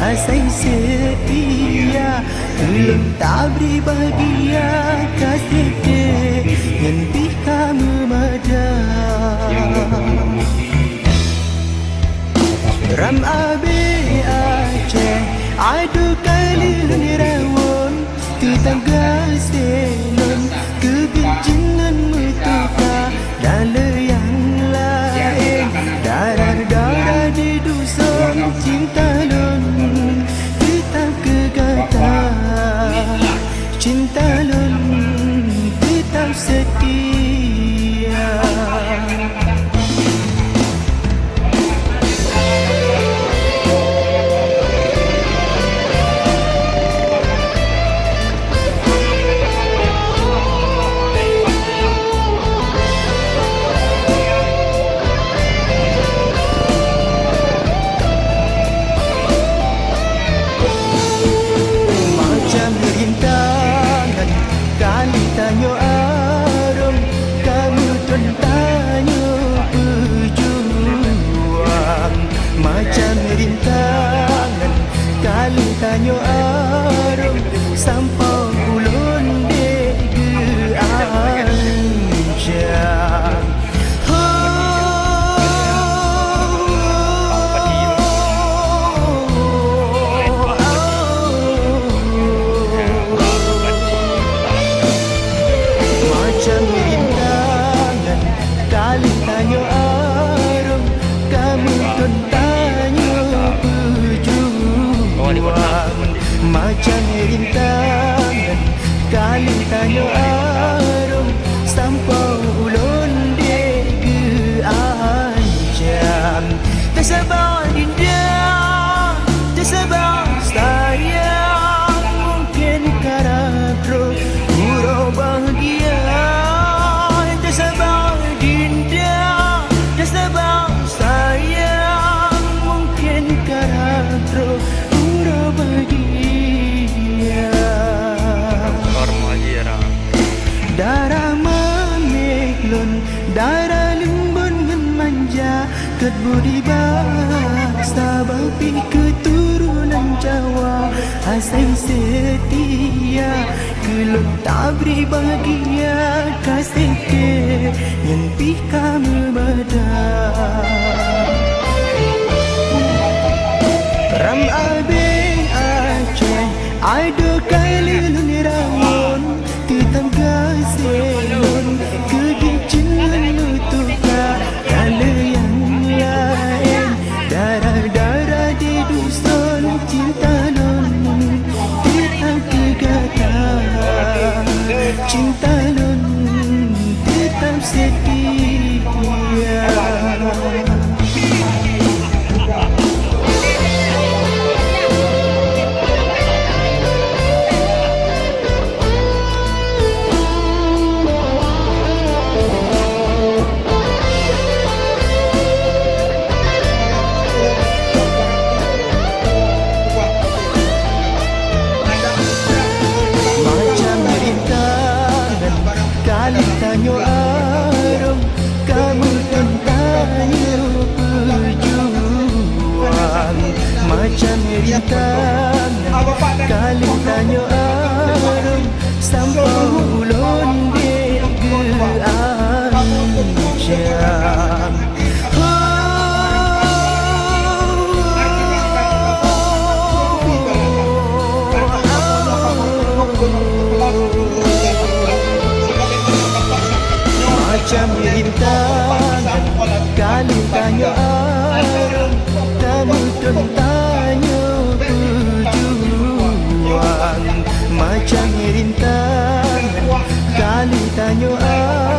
asai setia, belum tak beri bahagia kasih dia nyentuh kamu mada. Ram abe Aceh adu kali nirawon tetangga selon kebijinan mutuka dale yang lain darah-darah di dusun cinta lon tetap kegata cinta lon tetap setia. Kali tanya arum, kamu tanya pejuang. Macam rintangan, kali tanya arum, sampau ulun dek geanjang. Kali tanya arum, kamu tanya pejuang. Macam rintangan, kali tanya arum, sampau ulun dek geanjam. Tersabar dinda, tersabar sayang, mungkin karakter huruf bahagia. Tersabar dinda, tersabar sayang, mungkin karakter huruf bahagia. Darah memeklun, darah lembun manja, ket budi bangsa bapi keturunan Jawa, asai setia, gelap tak beri bahagia kasih ke nyentuh kamu mada. Ram abe Aceh ada kali nirawon tetangga selon kebijinan mutuka dale yang lain darah-darah di dusun cinta lon tetap kegata cinta lon tetap setia. Kali tanya arum, kamu tanya pejuang. Macam rintangan, kali tanya arum, sampau ulun dek geanjam. Macam rintangan, kali tanya arum, kamu tanya pejuang. Macam rintangan, kali tanya arum,